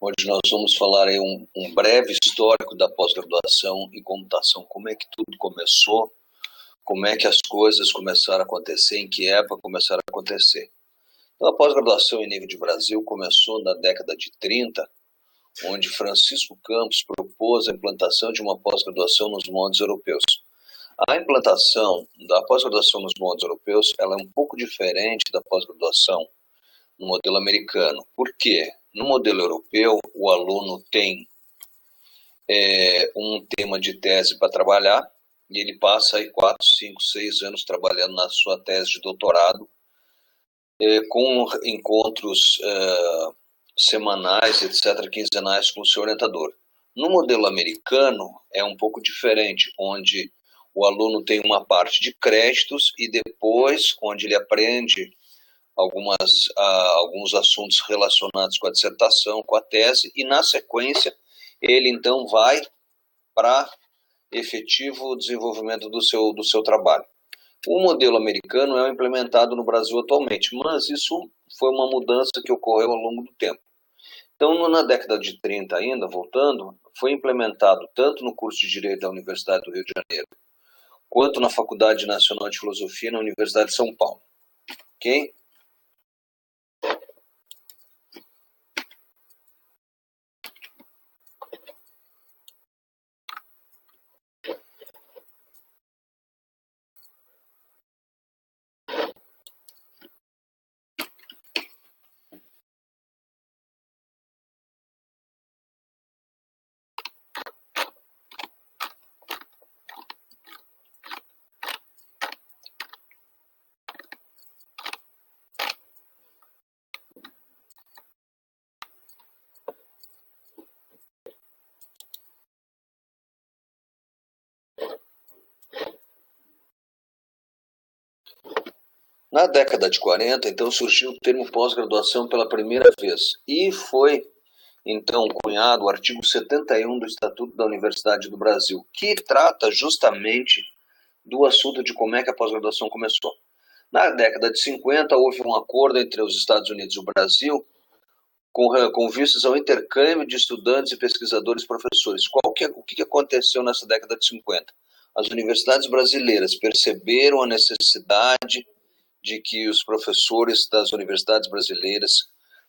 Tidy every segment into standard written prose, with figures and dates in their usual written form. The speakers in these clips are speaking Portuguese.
onde nós vamos falar aí um breve histórico da pós-graduação em computação, como é que tudo começou, como é que as coisas começaram a acontecer, em que época começaram a acontecer. Então, a pós-graduação em nível de Brasil começou na década de 30, onde Francisco Campos propôs a implantação de uma pós-graduação nos moldes europeus. A implantação da pós-graduação nos moldes europeus ela é um pouco diferente da pós-graduação no modelo americano. Por quê? No modelo europeu, o aluno tem um tema de tese para trabalhar e ele passa aí 4, 5, 6 anos trabalhando na sua tese de doutorado, com encontros semanais, etc., quinzenais com o seu orientador. No modelo americano, é um pouco diferente, onde o aluno tem uma parte de créditos e depois, onde ele aprende alguns assuntos relacionados com a dissertação, com a tese, e na sequência ele então vai para efetivo desenvolvimento do seu trabalho. O modelo americano é implementado no Brasil atualmente, mas isso foi uma mudança que ocorreu ao longo do tempo. Então, na década de 30 ainda, voltando, foi implementado tanto no curso de Direito da Universidade do Rio de Janeiro, quanto na Faculdade Nacional de Filosofia na Universidade de São Paulo. Ok? Na década de 40, então, surgiu o termo pós-graduação pela primeira vez e foi, então, cunhado o artigo 71 do Estatuto da Universidade do Brasil, que trata justamente do assunto de como é que a pós-graduação começou. Na década de 50, houve um acordo entre os Estados Unidos e o Brasil com vistas ao intercâmbio de estudantes e pesquisadores e professores. O que aconteceu nessa década de 50? As universidades brasileiras perceberam a necessidade de que os professores das universidades brasileiras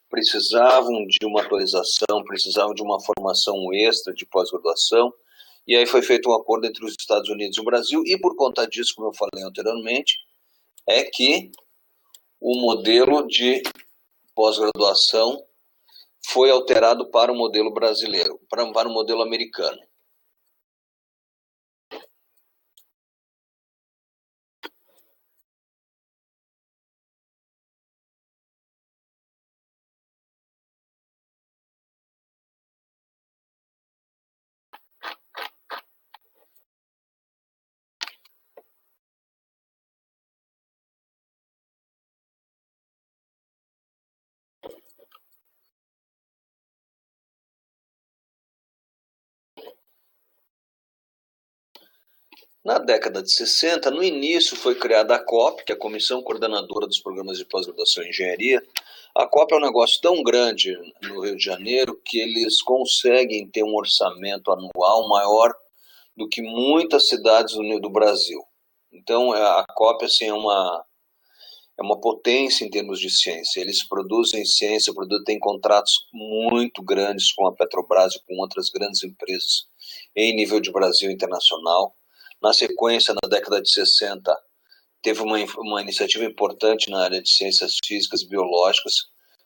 precisavam de uma atualização, precisavam de uma formação extra de pós-graduação, e aí foi feito um acordo entre os Estados Unidos e o Brasil, e por conta disso, como eu falei anteriormente, é que o modelo de pós-graduação foi alterado para o modelo brasileiro, para o modelo americano. Na década de 60, no início foi criada a COP, que é a Comissão Coordenadora dos Programas de Pós-Graduação em Engenharia. A COP é um negócio tão grande no Rio de Janeiro que eles conseguem ter um orçamento anual maior do que muitas cidades do Brasil. Então, a COP assim, é uma potência em termos de ciência. Eles produzem ciência, têm contratos muito grandes com a Petrobras e com outras grandes empresas em nível de Brasil internacional. Na sequência, na década de 60, teve uma iniciativa importante na área de ciências físicas e biológicas,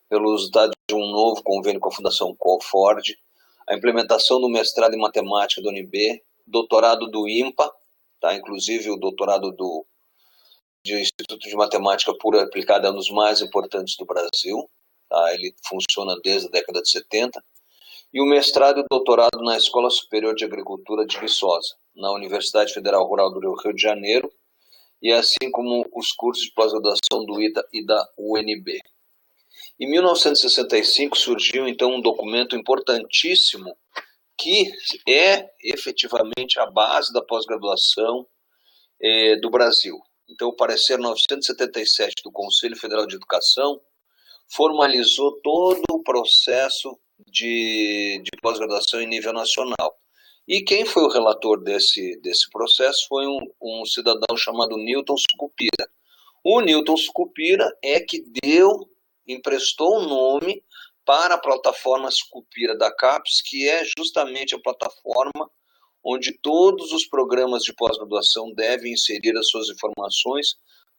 pelo resultado de um novo convênio com a Fundação Ford, a implementação do mestrado em matemática do UNB, doutorado do IMPA, tá? Inclusive o doutorado do Instituto de Matemática Pura e Aplicada é um dos mais importantes do Brasil, tá? Ele funciona desde a década de 70, e o mestrado e doutorado na Escola Superior de Agricultura de Viçosa, na Universidade Federal Rural do Rio de Janeiro, e assim como os cursos de pós-graduação do ITA e da UNB. Em 1965 surgiu então um documento importantíssimo que é efetivamente a base da pós-graduação do Brasil. Então, o parecer 977 do Conselho Federal de Educação formalizou todo o processo de pós-graduação em nível nacional. E quem foi o relator desse processo foi um cidadão chamado Newton Sucupira. O Newton Sucupira é que emprestou o nome para a plataforma Sucupira da CAPES, que é justamente a plataforma onde todos os programas de pós-graduação devem inserir as suas informações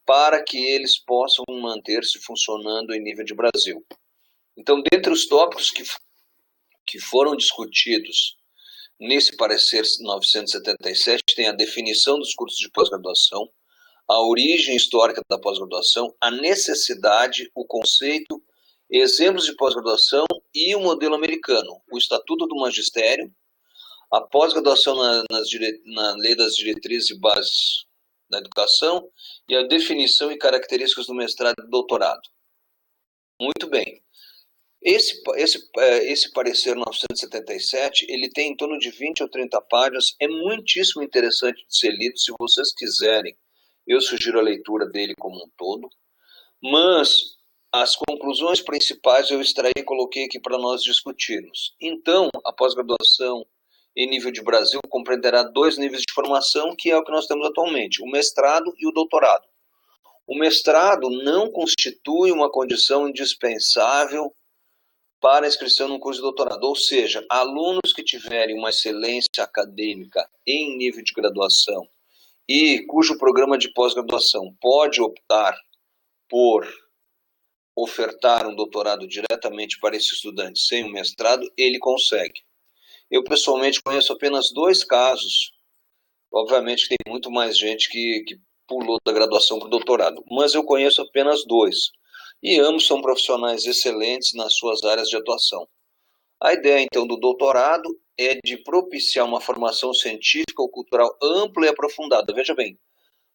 para que eles possam manter-se funcionando em nível de Brasil. Então, dentre os tópicos que foram discutidos nesse parecer 977, tem a definição dos cursos de pós-graduação, a origem histórica da pós-graduação, a necessidade, o conceito, exemplos de pós-graduação e o modelo americano, o Estatuto do Magistério, a pós-graduação na Lei das Diretrizes e Bases da Educação e a definição e características do mestrado e do doutorado. Muito bem. Esse parecer 977, ele tem em torno de 20 ou 30 páginas, é muitíssimo interessante de ser lido, se vocês quiserem, eu sugiro a leitura dele como um todo, mas as conclusões principais eu extraí e coloquei aqui para nós discutirmos. Então, a pós-graduação em nível de Brasil compreenderá 2 níveis de formação, que é o que nós temos atualmente, o mestrado e o doutorado. O mestrado não constitui uma condição indispensável para a inscrição no curso de doutorado, ou seja, alunos que tiverem uma excelência acadêmica em nível de graduação e cujo programa de pós-graduação pode optar por ofertar um doutorado diretamente para esse estudante sem o mestrado, ele consegue. Eu pessoalmente conheço apenas 2 casos, obviamente tem muito mais gente que pulou da graduação para o doutorado, mas eu conheço apenas 2. E ambos são profissionais excelentes nas suas áreas de atuação. A ideia, então, do doutorado é de propiciar uma formação científica ou cultural ampla e aprofundada. Veja bem,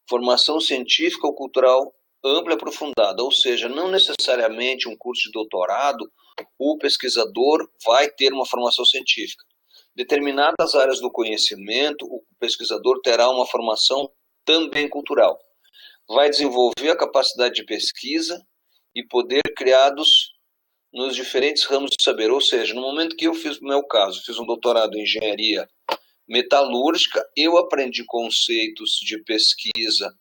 formação científica ou cultural ampla e aprofundada, ou seja, não necessariamente um curso de doutorado, o pesquisador vai ter uma formação científica. Determinadas áreas do conhecimento, o pesquisador terá uma formação também cultural. Vai desenvolver a capacidade de pesquisa e poder criados nos diferentes ramos de saber. Ou seja, no momento que eu fiz, no meu caso, fiz um doutorado em engenharia metalúrgica, eu aprendi conceitos de pesquisa,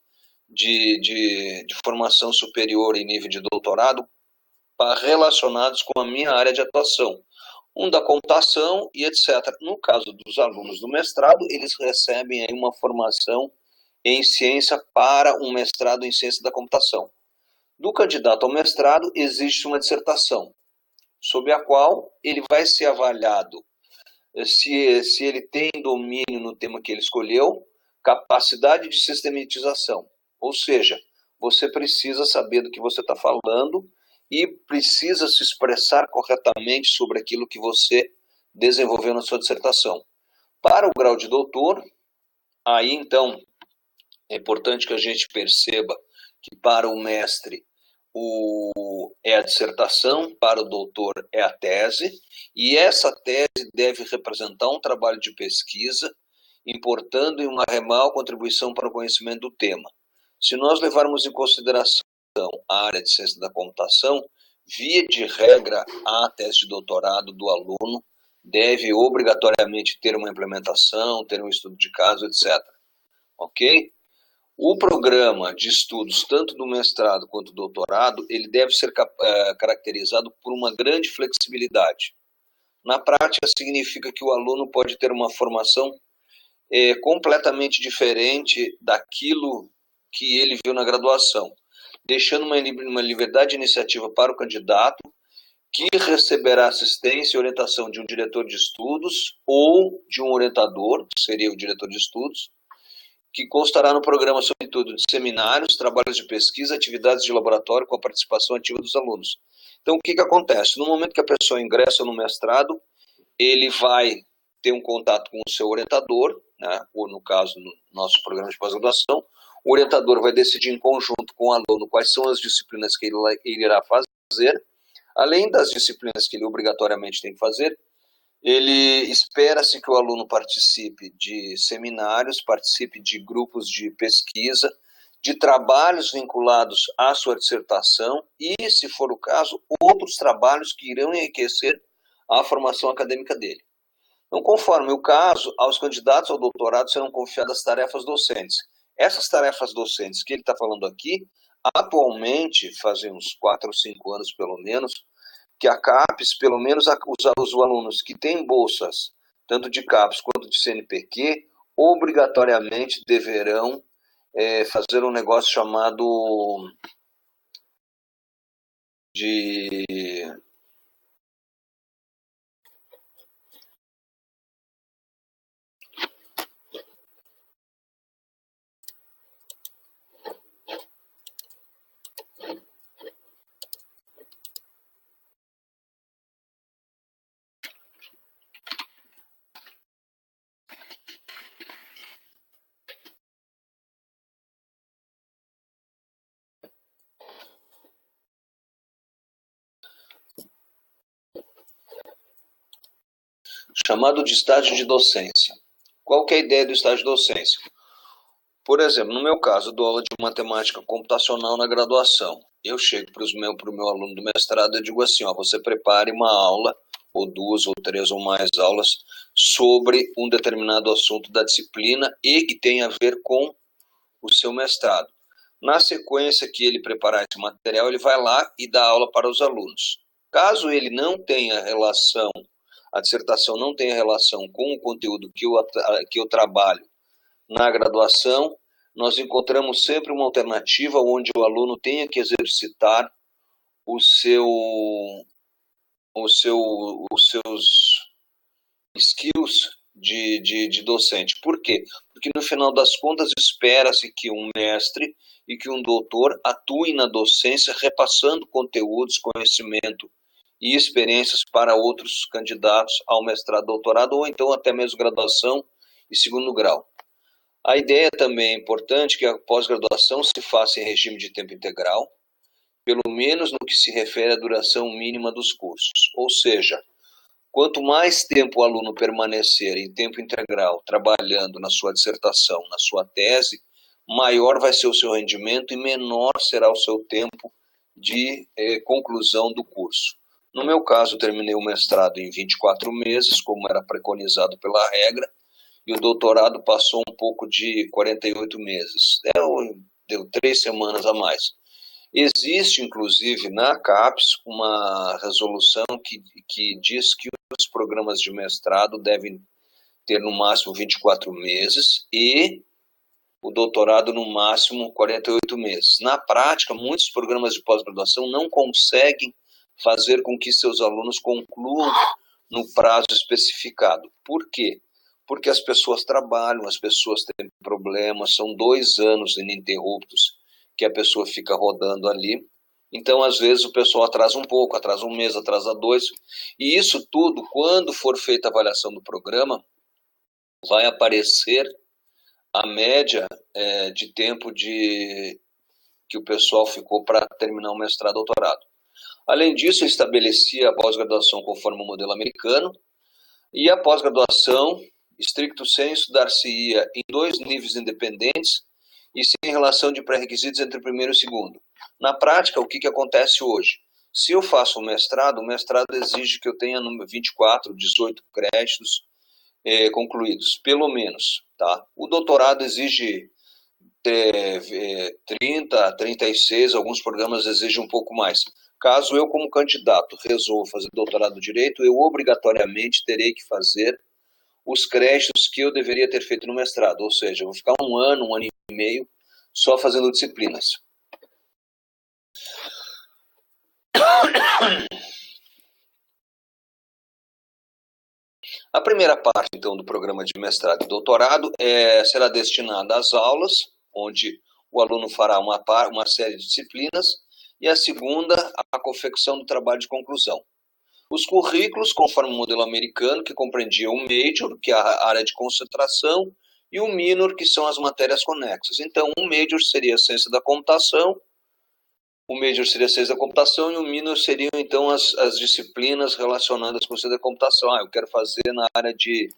de formação superior em nível de doutorado, relacionados com a minha área de atuação. Da computação e etc. No caso dos alunos do mestrado, eles recebem aí uma formação em ciência para um mestrado em ciência da computação. Do candidato ao mestrado, existe uma dissertação, sob a qual ele vai ser avaliado se ele tem domínio no tema que ele escolheu, capacidade de sistematização. Ou seja, você precisa saber do que você está falando e precisa se expressar corretamente sobre aquilo que você desenvolveu na sua dissertação. Para o grau de doutor, aí então é importante que a gente perceba que para o mestre é a dissertação, para o doutor é a tese, e essa tese deve representar um trabalho de pesquisa, importando em uma real contribuição para o conhecimento do tema. Se nós levarmos em consideração a área de ciência da computação, via de regra, a tese de doutorado do aluno deve obrigatoriamente ter uma implementação, ter um estudo de caso, etc. Ok? O programa de estudos, tanto do mestrado quanto do doutorado, ele deve ser caracterizado por uma grande flexibilidade. Na prática, significa que o aluno pode ter uma formação completamente diferente daquilo que ele viu na graduação, deixando uma liberdade de iniciativa para o candidato, que receberá assistência e orientação de um diretor de estudos ou de um orientador, que seria o diretor de estudos, que constará no programa, sobretudo, de seminários, trabalhos de pesquisa, atividades de laboratório com a participação ativa dos alunos. Então, o que acontece? No momento que a pessoa ingressa no mestrado, ele vai ter um contato com o seu orientador, né, ou no caso, no nosso programa de pós-graduação, o orientador vai decidir em conjunto com o aluno quais são as disciplinas que ele irá fazer, além das disciplinas que ele obrigatoriamente tem que fazer. Ele espera-se que o aluno participe de seminários, participe de grupos de pesquisa, de trabalhos vinculados à sua dissertação e, se for o caso, outros trabalhos que irão enriquecer à formação acadêmica dele. Então, conforme o caso, aos candidatos ao doutorado serão confiadas tarefas docentes. Essas tarefas docentes que ele está falando aqui, atualmente, fazem uns 4 ou 5 anos pelo menos, que a CAPES, pelo menos os alunos que têm bolsas, tanto de CAPES quanto de CNPq, obrigatoriamente deverão fazer um negócio chamado de estágio de docência. Qual que é a ideia do estágio de docência? Por exemplo, no meu caso, eu dou aula de matemática computacional na graduação. Eu chego para o meu aluno do mestrado e digo assim, ó, você prepare uma aula, ou 2, ou 3, ou mais aulas, sobre um determinado assunto da disciplina e que tem a ver com o seu mestrado. Na sequência que ele preparar esse material, ele vai lá e dá aula para os alunos. Caso ele não tenha relação, a dissertação não tenha relação com o conteúdo que eu trabalho na graduação, nós encontramos sempre uma alternativa onde o aluno tenha que exercitar os seus skills de docente. Por quê? Porque no final das contas espera-se que um mestre e que um doutor atuem na docência repassando conteúdos, conhecimento e experiências para outros candidatos ao mestrado, doutorado ou então até mesmo graduação e segundo grau. A ideia também é importante que a pós-graduação se faça em regime de tempo integral, pelo menos no que se refere à duração mínima dos cursos. Ou seja, quanto mais tempo o aluno permanecer em tempo integral trabalhando na sua dissertação, na sua tese, maior vai ser o seu rendimento e menor será o seu tempo de conclusão do curso. No meu caso, eu terminei o mestrado em 24 meses, como era preconizado pela regra, e o doutorado passou um pouco de 48 meses. Deu 3 semanas a mais. Existe, inclusive, na CAPES, uma resolução que diz que os programas de mestrado devem ter no máximo 24 meses e o doutorado no máximo 48 meses. Na prática, muitos programas de pós-graduação não conseguem fazer com que seus alunos concluam no prazo especificado. Por quê? Porque as pessoas trabalham, as pessoas têm problemas, são 2 anos ininterruptos que a pessoa fica rodando ali. Então, às vezes, o pessoal atrasa um pouco, atrasa 1 mês, atrasa 2. E isso tudo, quando for feita a avaliação do programa, vai aparecer a média de tempo que o pessoal ficou para terminar o mestrado e doutorado. Além disso, eu estabelecia a pós-graduação conforme o modelo americano, e a pós-graduação, stricto sensu, dar-se-ia em 2 níveis independentes e sem relação de pré-requisitos entre o primeiro e o segundo. Na prática, o que acontece hoje? Se eu faço o mestrado exige que eu tenha 24, 18 créditos concluídos, pelo menos. Tá? O doutorado exige 30, 36, alguns programas exigem um pouco mais. Caso eu, como candidato, resolva fazer doutorado em Direito, eu obrigatoriamente terei que fazer os créditos que eu deveria ter feito no mestrado, ou seja, eu vou ficar 1 ano e meio, só fazendo disciplinas. A primeira parte, então, do programa de mestrado e doutorado será destinada às aulas, onde o aluno fará uma série de disciplinas, e a segunda, a confecção do trabalho de conclusão. Os currículos, conforme o modelo americano, que compreendia o major, que é a área de concentração, e o minor, que são as matérias conexas. Então, o major seria a ciência da computação, e o minor seriam, então, as disciplinas relacionadas com a ciência da computação. Eu quero fazer na área de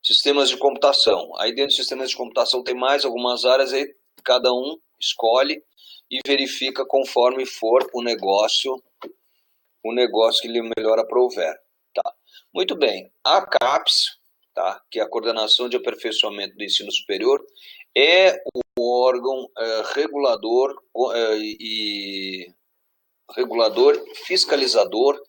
sistemas de computação. Aí, dentro de sistemas de computação, tem mais algumas áreas, aí cada um escolhe e verifica conforme for o negócio que lhe melhor aprouver. Tá. Muito bem, a CAPES, tá, que é a Coordenação de Aperfeiçoamento do Ensino Superior, é o órgão regulador, fiscalizador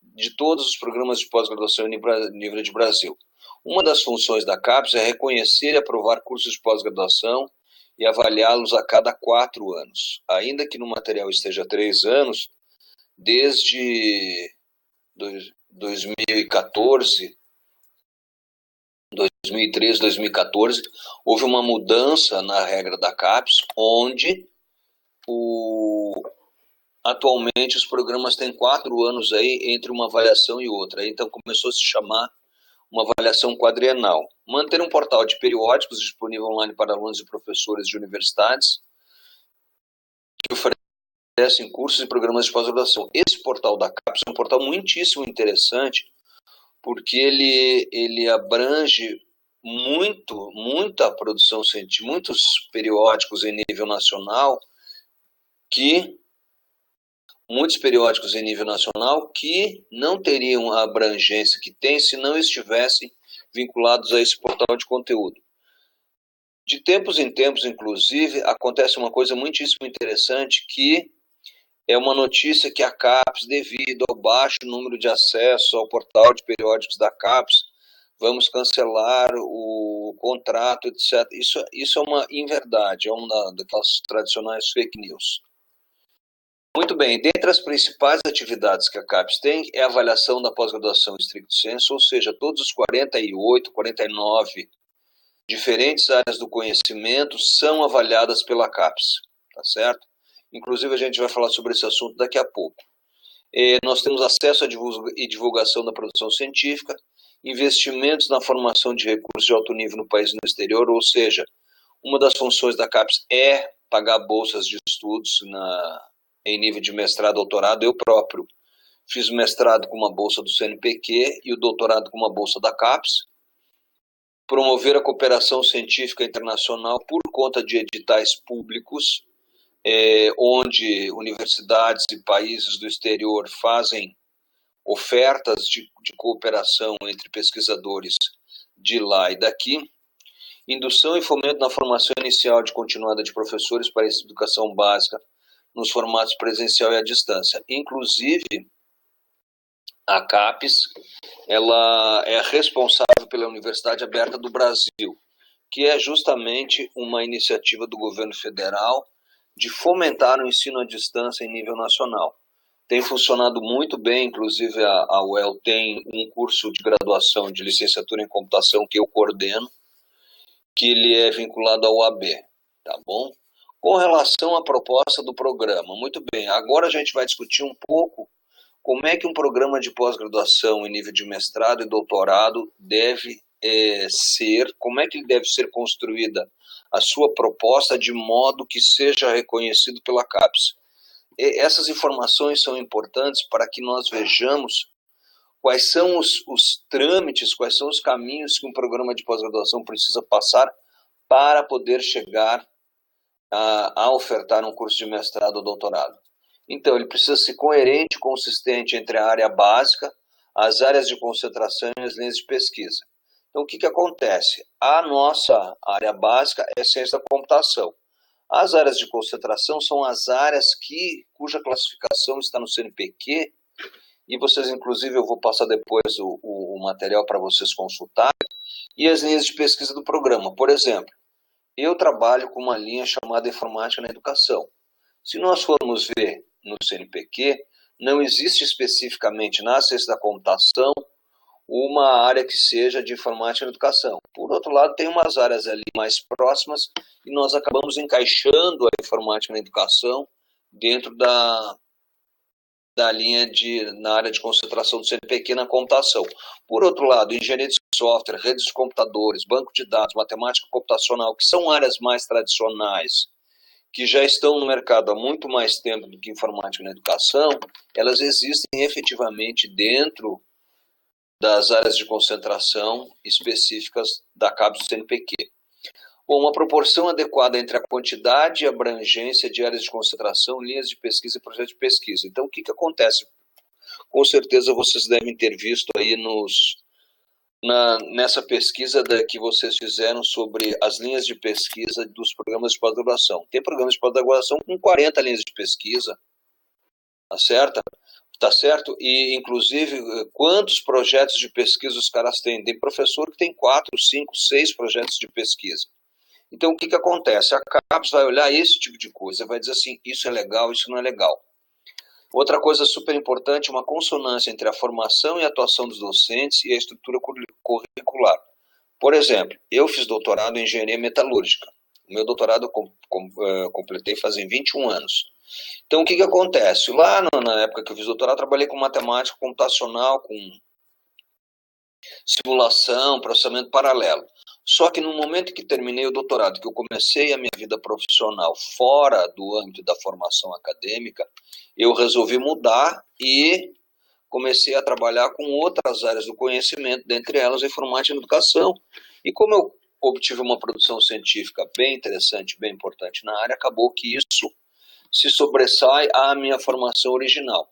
de todos os programas de pós-graduação em nível de Brasil. Uma das funções da CAPES é reconhecer e aprovar cursos de pós-graduação e avaliá-los a cada 4 anos. Ainda que no material esteja 3 anos, desde 2014, 2013, 2014, houve uma mudança na regra da CAPES, onde atualmente os programas têm 4 anos aí entre uma avaliação e outra. Então começou a se chamar uma avaliação quadrienal. Manter um portal de periódicos disponível online para alunos e professores de universidades que oferecem cursos e programas de pós-graduação. Esse portal da CAPES é um portal muitíssimo interessante, porque ele abrange muita produção científica, muitos periódicos em nível nacional que não teriam a abrangência que tem se não estivessem vinculados a esse portal de conteúdo. De tempos em tempos, inclusive, acontece uma coisa muitíssimo interessante, que é uma notícia que a CAPES, devido ao baixo número de acessos ao portal de periódicos da CAPES, vamos cancelar o contrato, etc. Isso é uma inverdade, é uma daquelas tradicionais fake news. Muito bem, dentre as principais atividades que a CAPES tem é a avaliação da pós-graduação stricto sensu, ou seja, todos os 48, 49 diferentes áreas do conhecimento são avaliadas pela CAPES, tá certo? Inclusive a gente vai falar sobre esse assunto daqui a pouco. Nós temos acesso e divulgação da produção científica, investimentos na formação de recursos de alto nível no país e no exterior, ou seja, uma das funções da CAPES é pagar bolsas de estudos em nível de mestrado e doutorado. Eu próprio fiz o mestrado com uma bolsa do CNPq e o doutorado com uma bolsa da CAPES. Promover a cooperação científica internacional por conta de editais públicos, onde universidades e países do exterior fazem ofertas de cooperação entre pesquisadores de lá e daqui. Indução e fomento na formação inicial de continuada de professores para a educação básica nos formatos presencial e à distância. Inclusive, a CAPES, ela é responsável pela Universidade Aberta do Brasil, que é justamente uma iniciativa do governo federal de fomentar o ensino à distância em nível nacional. Tem funcionado muito bem, inclusive a UEL tem um curso de graduação de licenciatura em computação que eu coordeno, que ele é vinculado ao AB, tá bom? Com relação à proposta do programa, muito bem, agora a gente vai discutir um pouco como é que um programa de pós-graduação em nível de mestrado e doutorado deve ser, como é que deve ser construída a sua proposta de modo que seja reconhecido pela CAPES. Essas informações são importantes para que nós vejamos quais são os trâmites, quais são os caminhos que um programa de pós-graduação precisa passar para poder chegar a ofertar um curso de mestrado ou doutorado. Então, ele precisa ser coerente e consistente entre a área básica, as áreas de concentração e as linhas de pesquisa. Então, o que acontece? A nossa área básica é ciência da computação. As áreas de concentração são as áreas cuja classificação está no CNPq, e vocês, inclusive, eu vou passar depois o material para vocês consultarem, e as linhas de pesquisa do programa. Por exemplo, eu trabalho com uma linha chamada Informática na Educação. Se nós formos ver no CNPq, não existe especificamente na ciência da computação uma área que seja de informática na educação. Por outro lado, tem umas áreas ali mais próximas e nós acabamos encaixando a informática na educação dentro da linha na área de concentração do CNPq na computação. Por outro lado, engenharia de software, redes de computadores, banco de dados, matemática computacional, que são áreas mais tradicionais, que já estão no mercado há muito mais tempo do que informática na educação, elas existem efetivamente dentro das áreas de concentração específicas da CAPES do CNPq. Bom, uma proporção adequada entre a quantidade e abrangência de áreas de concentração, linhas de pesquisa e projetos de pesquisa. Então, o que acontece com certeza vocês devem ter visto aí nessa pesquisa que vocês fizeram sobre as linhas de pesquisa dos programas de pós-graduação. Tem programas de pós-graduação com 40 linhas de pesquisa, tá certo? Tá certo? E, inclusive, quantos projetos de pesquisa os caras têm? Tem professor que tem 4, 5, 6 projetos de pesquisa. Então, o que acontece? A CAPES vai olhar esse tipo de coisa, vai dizer assim, isso é legal, isso não é legal. Outra coisa super importante, uma consonância entre a formação e a atuação dos docentes e a estrutura curricular. Por exemplo, eu fiz doutorado em engenharia metalúrgica. O meu doutorado eu completei fazem 21 anos. Então, o que acontece? Lá na época que eu fiz doutorado, trabalhei com matemática computacional, com simulação, processamento paralelo. Só que no momento que terminei o doutorado, que eu comecei a minha vida profissional fora do âmbito da formação acadêmica, eu resolvi mudar e comecei a trabalhar com outras áreas do conhecimento, dentre elas a informática e educação. E como eu obtive uma produção científica bem interessante, bem importante na área, acabou que isso se sobressai à minha formação original.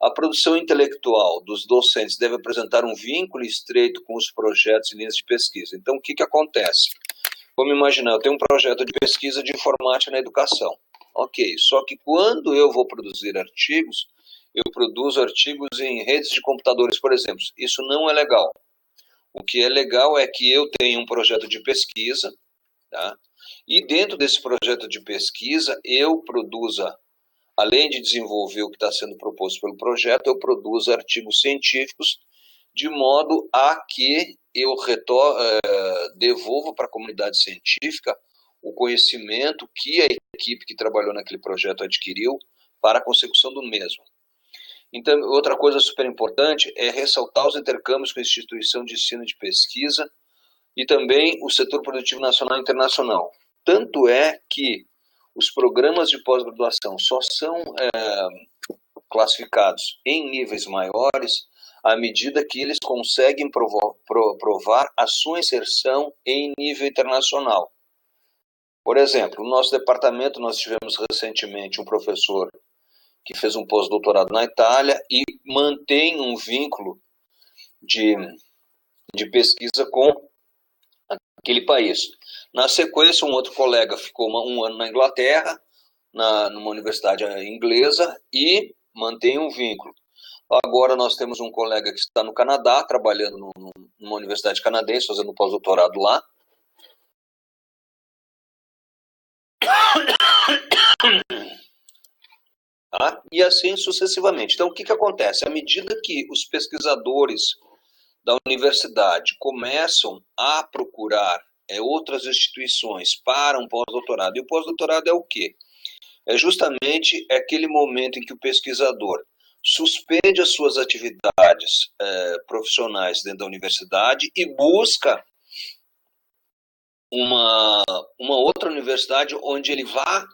A produção intelectual dos docentes deve apresentar um vínculo estreito com os projetos e linhas de pesquisa. Então, o que acontece? Vamos imaginar, eu tenho um projeto de pesquisa de informática na educação. Ok, só que quando eu vou produzir artigos, eu produzo artigos em redes de computadores, por exemplo. Isso não é legal. O que é legal é que eu tenho um projeto de pesquisa, tá? E dentro desse projeto de pesquisa, eu produza, além de desenvolver o que está sendo proposto pelo projeto, eu produzo artigos científicos de modo a que eu devolva para a comunidade científica o conhecimento que a equipe que trabalhou naquele projeto adquiriu para a consecução do mesmo. Então, outra coisa super importante é ressaltar os intercâmbios com a instituição de ensino e de pesquisa e também o setor produtivo nacional e internacional. Tanto é que os programas de pós-graduação só são classificados em níveis maiores à medida que eles conseguem provar a sua inserção em nível internacional. Por exemplo, no nosso departamento nós tivemos recentemente um professor que fez um pós-doutorado na Itália e mantém um vínculo de pesquisa com aquele país. Na sequência, um outro colega ficou um ano na Inglaterra, numa universidade inglesa, e mantém um vínculo. Agora nós temos um colega que está no Canadá, trabalhando numa universidade canadense, fazendo pós-doutorado lá. Tá? E assim sucessivamente. Então, o que acontece? À medida que os pesquisadores da universidade começam a procurar outras instituições para um pós-doutorado, e o pós-doutorado é o quê? É justamente aquele momento em que o pesquisador suspende as suas atividades profissionais dentro da universidade e busca uma outra universidade onde ele vá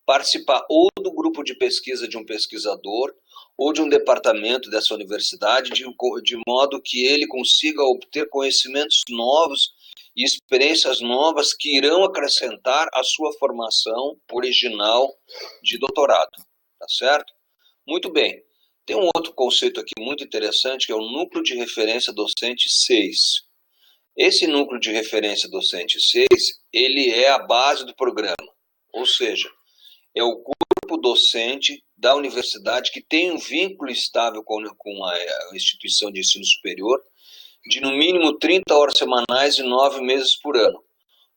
participar ou do grupo de pesquisa de um pesquisador ou de um departamento dessa universidade, de modo que ele consiga obter conhecimentos novos e experiências novas que irão acrescentar a sua formação original de doutorado, tá certo? Muito bem. Tem um outro conceito aqui muito interessante, que é o Núcleo de Referência Docente 6. Esse Núcleo de Referência Docente 6, ele é a base do programa, ou seja, é o corpo docente da universidade que tem um vínculo estável com a instituição de ensino superior de no mínimo 30 horas semanais e 9 meses por ano.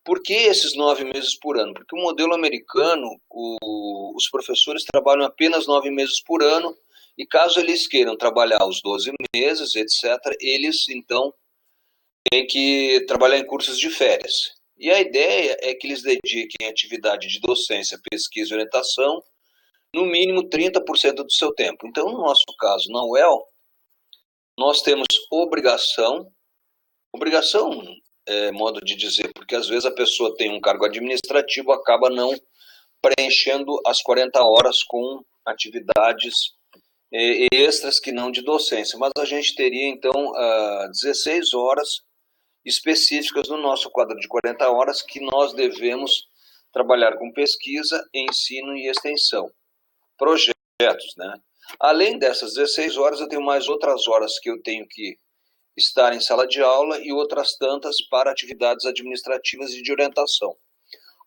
Por que esses 9 meses por ano? Porque o modelo americano, os professores trabalham apenas 9 meses por ano e caso eles queiram trabalhar os 12 meses, etc., eles então têm que trabalhar em cursos de férias. E a ideia é que eles dediquem a atividade de docência, pesquisa e orientação no mínimo 30% do seu tempo. Então, no nosso caso, na UEL, nós temos obrigação é modo de dizer, porque às vezes a pessoa tem um cargo administrativo, acaba não preenchendo as 40 horas com atividades extras que não de docência, mas a gente teria então 16 horas específicas no nosso quadro de 40 horas que nós devemos trabalhar com pesquisa, ensino e extensão. Projetos, né? Além dessas 16 horas, eu tenho mais outras horas que eu tenho que estar em sala de aula e outras tantas para atividades administrativas e de orientação.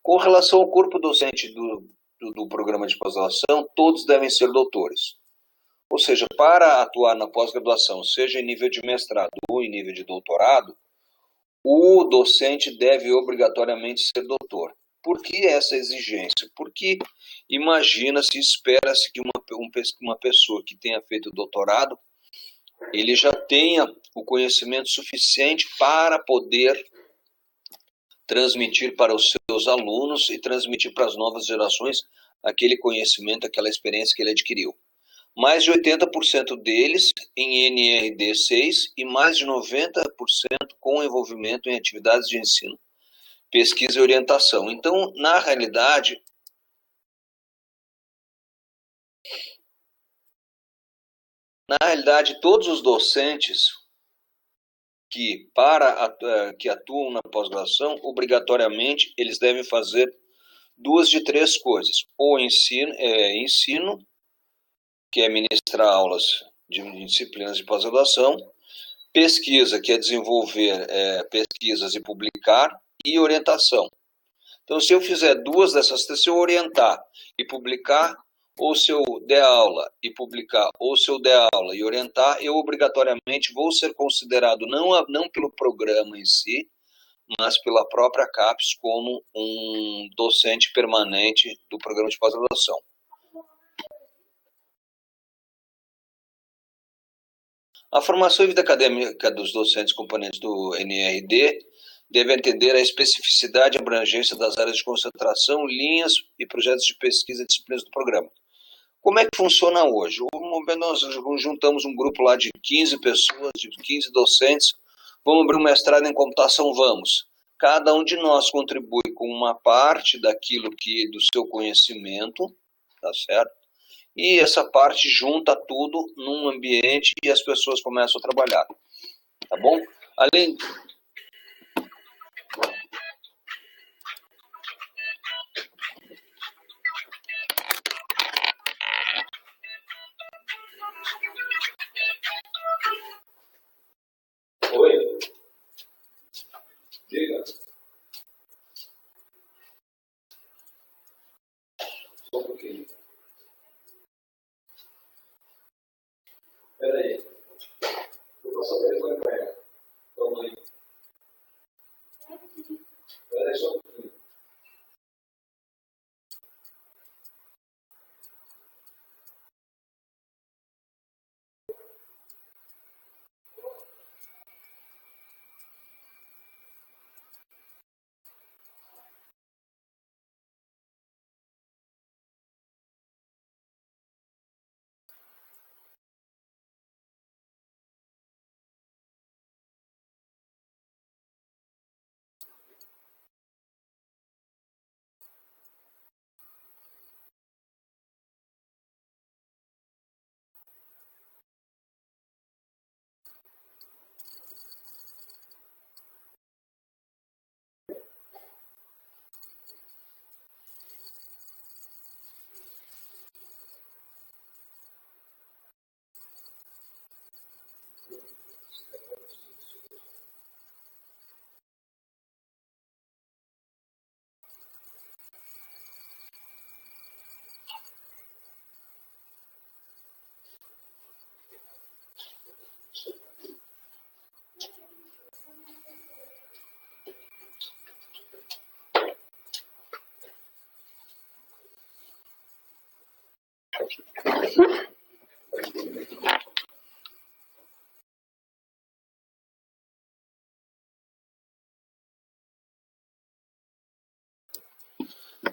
Com relação ao corpo docente do programa de pós-graduação, todos devem ser doutores. Ou seja, para atuar na pós-graduação, seja em nível de mestrado ou em nível de doutorado, o docente deve obrigatoriamente ser doutor. Por que essa exigência? Porque imagina-se, espera-se que uma pessoa que tenha feito doutorado, ele já tenha o conhecimento suficiente para poder transmitir para os seus alunos e transmitir para as novas gerações aquele conhecimento, aquela experiência que ele adquiriu. Mais de 80% deles em NRD 6 e mais de 90% com envolvimento em atividades de ensino, pesquisa e orientação. Então, na realidade, todos os docentes que atuam na pós-graduação, obrigatoriamente, eles devem fazer duas de três coisas. Ou ensino, que é ministrar aulas de disciplinas de pós-graduação, pesquisa, que é desenvolver pesquisas e publicar, e orientação. Então, se eu fizer duas dessas três, se eu orientar e publicar, ou se eu der aula e publicar, ou se eu der aula e orientar, eu obrigatoriamente vou ser considerado, não pelo programa em si, mas pela própria CAPES, como um docente permanente do programa de pós-graduação. A formação e vida acadêmica dos docentes componentes do NRD deve atender à especificidade e abrangência das áreas de concentração, linhas e projetos de pesquisa e disciplinas do programa. Como é que funciona hoje? Nós juntamos um grupo lá de 15 pessoas, de 15 docentes, vamos abrir um mestrado em computação, vamos. Cada um de nós contribui com uma parte daquilo do seu conhecimento, tá certo? E essa parte junta tudo num ambiente e as pessoas começam a trabalhar, tá bom? Além... Oi? Diga. Só um pouquinho. Espera aí. Vou passar o telefone para ela. Toma aí. Espera aí só um pouquinho.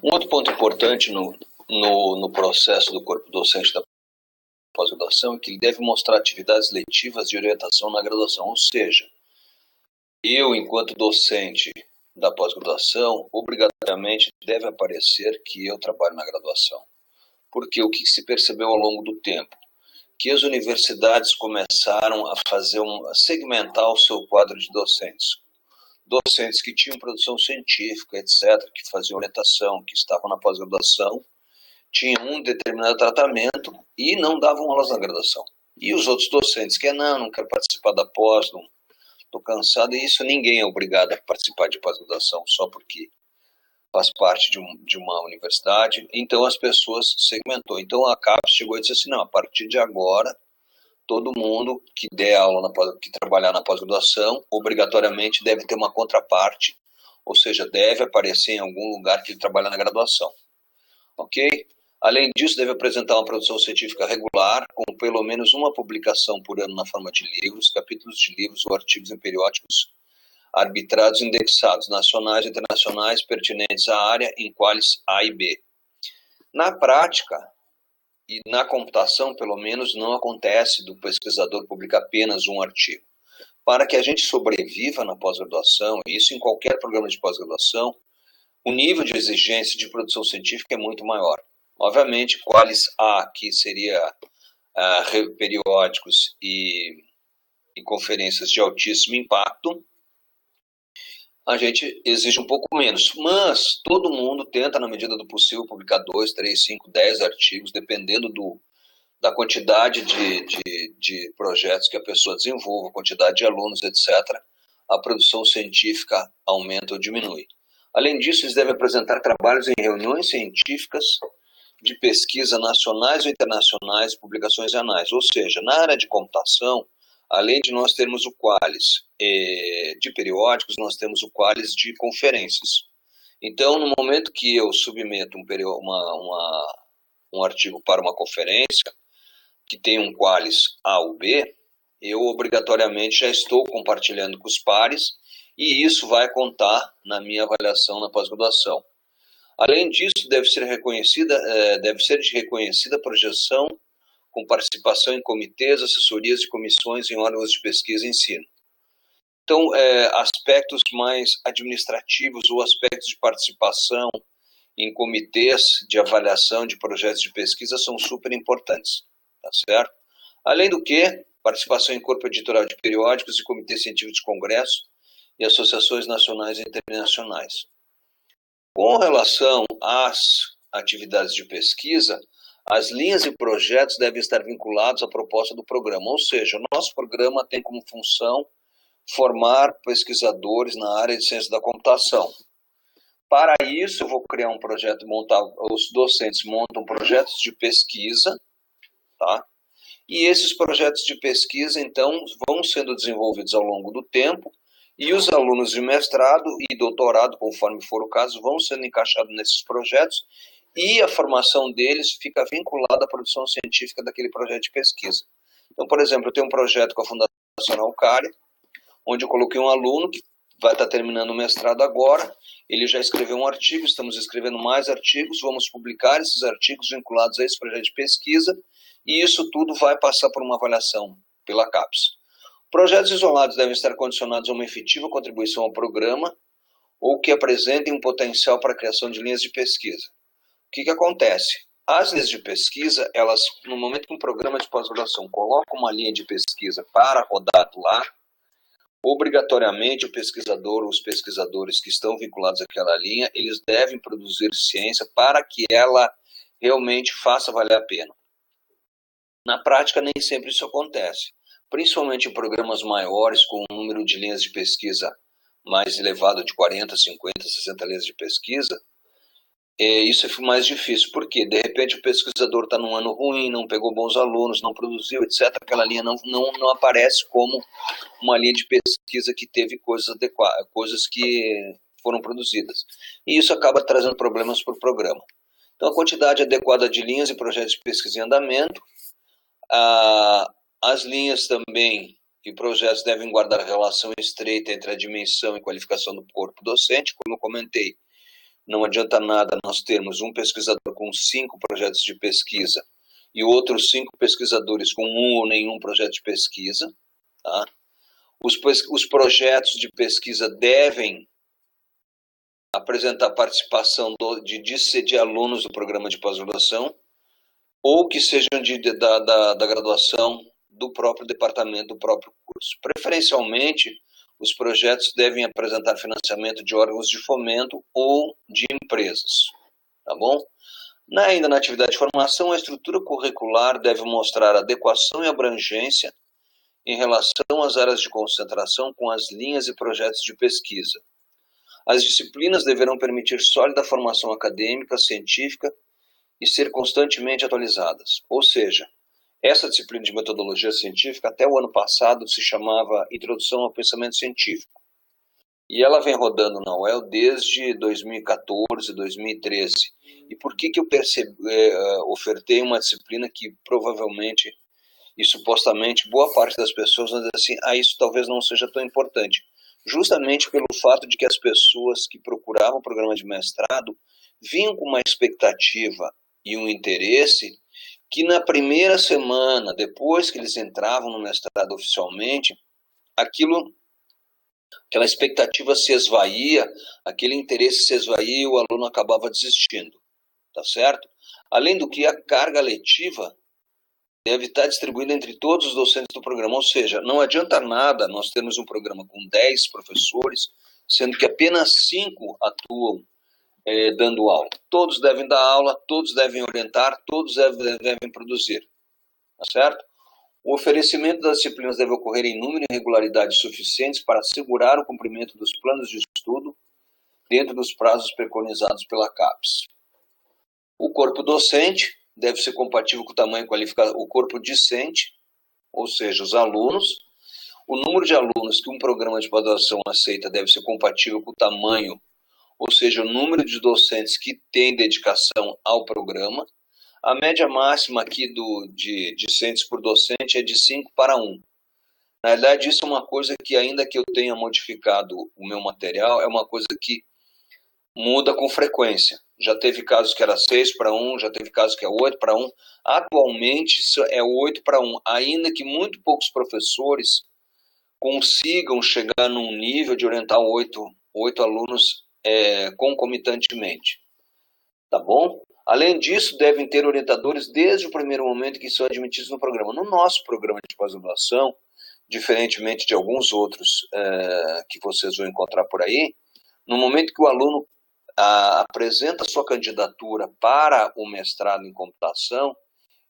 Um outro ponto importante no processo do corpo docente da pós-graduação é que ele deve mostrar atividades letivas de orientação na graduação, ou seja, eu, enquanto docente da pós-graduação, obrigatoriamente deve aparecer que eu trabalho na graduação. Porque o que se percebeu ao longo do tempo? Que as universidades começaram a segmentar o seu quadro de docentes. Docentes que tinham produção científica, etc., que faziam orientação, que estavam na pós-graduação, tinham um determinado tratamento e não davam aulas na graduação. E os outros docentes que não quero participar da pós, não estou cansado, e isso ninguém é obrigado a participar de pós-graduação só porque faz parte de uma universidade. Então as pessoas segmentou. Então a CAPES chegou e disse assim, não, a partir de agora, todo mundo que der aula, que trabalhar na pós-graduação, obrigatoriamente deve ter uma contraparte, ou seja, deve aparecer em algum lugar que ele trabalha na graduação. Ok? Além disso, deve apresentar uma produção científica regular, com pelo menos uma publicação por ano na forma de livros, capítulos de livros ou artigos em periódicos arbitrados e indexados, nacionais e internacionais, pertinentes à área, em quales A e B. Na prática, e na computação, pelo menos, não acontece do pesquisador publicar apenas um artigo. Para que a gente sobreviva na pós-graduação, e isso em qualquer programa de pós-graduação, o nível de exigência de produção científica é muito maior. Obviamente, quais A, que seria periódicos e conferências de altíssimo impacto, a gente exige um pouco menos. Mas todo mundo tenta, na medida do possível, publicar 2, 3, 5, 10 artigos, dependendo da quantidade de projetos que a pessoa desenvolve, quantidade de alunos, etc. A produção científica aumenta ou diminui. Além disso, eles devem apresentar trabalhos em reuniões científicas de pesquisa nacionais ou internacionais, publicações anais. Ou seja, na área de computação, além de nós termos o qualis de periódicos, nós temos o qualis de conferências. Então, no momento que eu submeto um artigo para uma conferência, que tem um qualis A ou B, eu obrigatoriamente já estou compartilhando com os pares, e isso vai contar na minha avaliação na pós-graduação. Além disso, deve ser de reconhecida a projeção com participação em comitês, assessorias e comissões em órgãos de pesquisa e ensino. Então, aspectos mais administrativos ou aspectos de participação em comitês de avaliação de projetos de pesquisa são super importantes, tá certo? Além do que, participação em corpo editorial de periódicos e comitês científico de congresso e associações nacionais e internacionais. Com relação às atividades de pesquisa, as linhas e projetos devem estar vinculados à proposta do programa, ou seja, o nosso programa tem como função formar pesquisadores na área de ciência da computação. Para isso, eu vou criar um projeto, os docentes montam projetos de pesquisa, tá? E esses projetos de pesquisa, então, vão sendo desenvolvidos ao longo do tempo, e os alunos de mestrado e doutorado, conforme for o caso, vão sendo encaixados nesses projetos, e a formação deles fica vinculada à produção científica daquele projeto de pesquisa. Então, por exemplo, eu tenho um projeto com a Fundação Araucária, onde eu coloquei um aluno que vai estar terminando o mestrado agora, ele já escreveu um artigo, estamos escrevendo mais artigos, vamos publicar esses artigos vinculados a esse projeto de pesquisa, e isso tudo vai passar por uma avaliação pela CAPES. Projetos isolados devem estar condicionados a uma efetiva contribuição ao programa ou que apresentem um potencial para a criação de linhas de pesquisa. O que acontece? As linhas de pesquisa, elas, no momento que um programa de pós-graduação coloca uma linha de pesquisa para rodar lá, obrigatoriamente o pesquisador ou os pesquisadores que estão vinculados àquela linha, eles devem produzir ciência para que ela realmente faça valer a pena. Na prática, nem sempre isso acontece. Principalmente em programas maiores, com um número de linhas de pesquisa mais elevado, de 40, 50, 60 linhas de pesquisa, isso é mais difícil. Por quê? De repente o pesquisador está num ano ruim, não pegou bons alunos, não produziu, etc. Aquela linha não aparece como uma linha de pesquisa que teve coisas adequadas, coisas que foram produzidas. E isso acaba trazendo problemas para o programa. Então, a quantidade adequada de linhas e projetos de pesquisa em andamento, as linhas também e projetos devem guardar relação estreita entre a dimensão e qualificação do corpo docente. Como eu comentei, não adianta nada nós termos um pesquisador com 5 projetos de pesquisa e outros 5 pesquisadores com um ou nenhum projeto de pesquisa. Tá? Os projetos de pesquisa devem apresentar participação de alunos do programa de pós-graduação ou que sejam da graduação do próprio departamento, do próprio curso. Preferencialmente, os projetos devem apresentar financiamento de órgãos de fomento ou de empresas, tá bom? Ainda na atividade de formação, a estrutura curricular deve mostrar adequação e abrangência em relação às áreas de concentração com as linhas e projetos de pesquisa. As disciplinas deverão permitir sólida formação acadêmica, científica e ser constantemente atualizadas. Ou seja, essa disciplina de metodologia científica, até o ano passado, se chamava Introdução ao Pensamento Científico. E ela vem rodando na UEL desde 2014, 2013. E por que eu ofertei uma disciplina que provavelmente e supostamente boa parte das pessoas vão dizer assim, isso talvez não seja tão importante. Justamente pelo fato de que as pessoas que procuravam o programa de mestrado vinham com uma expectativa e um interesse que na primeira semana, depois que eles entravam no mestrado oficialmente, aquela expectativa se esvaía, aquele interesse se esvaía e o aluno acabava desistindo, tá certo? Além do que, a carga letiva deve estar distribuída entre todos os docentes do programa, ou seja, não adianta nada nós termos um programa com 10 professores, sendo que apenas 5 atuam dando aula. Todos devem dar aula, todos devem orientar, todos devem produzir, tá certo? O oferecimento das disciplinas deve ocorrer em número e regularidade suficientes para assegurar o cumprimento dos planos de estudo dentro dos prazos preconizados pela CAPES. O corpo docente deve ser compatível com o tamanho qualificado, o corpo discente, ou seja, os alunos. O número de alunos que um programa de pós-graduação aceita deve ser compatível com o tamanho, ou seja, o número de docentes que têm dedicação ao programa. A média máxima aqui de discentes por docente é de 5 para 1. Na verdade, isso é uma coisa que, ainda que eu tenha modificado o meu material, é uma coisa que muda com frequência. Já teve casos que era 6 para 1, já teve casos que é 8 para 1. Atualmente, isso é 8 para 1, ainda que muito poucos professores consigam chegar num nível de orientar 8 alunos concomitantemente. Tá bom? Além disso, devem ter orientadores desde o primeiro momento que são admitidos no programa. No nosso programa de pós-graduação, diferentemente de alguns outros que vocês vão encontrar por aí, no momento que o aluno apresenta sua candidatura para o mestrado em computação,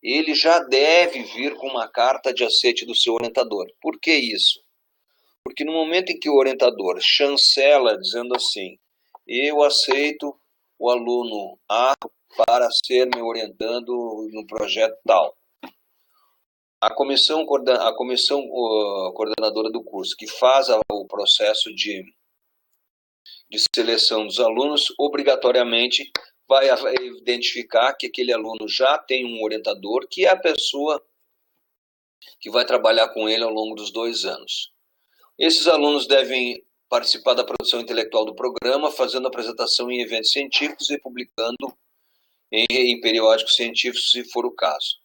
ele já deve vir com uma carta de aceite do seu orientador. Por que isso? Porque no momento em que o orientador chancela dizendo assim, eu aceito o aluno A para ser me orientando no projeto tal. A comissão coordenadora do curso, que faz o processo de seleção dos alunos, obrigatoriamente vai identificar que aquele aluno já tem um orientador, que é a pessoa que vai trabalhar com ele ao longo dos 2 anos. Esses alunos devem participar da produção intelectual do programa, fazendo apresentação em eventos científicos e publicando em periódicos científicos, se for o caso.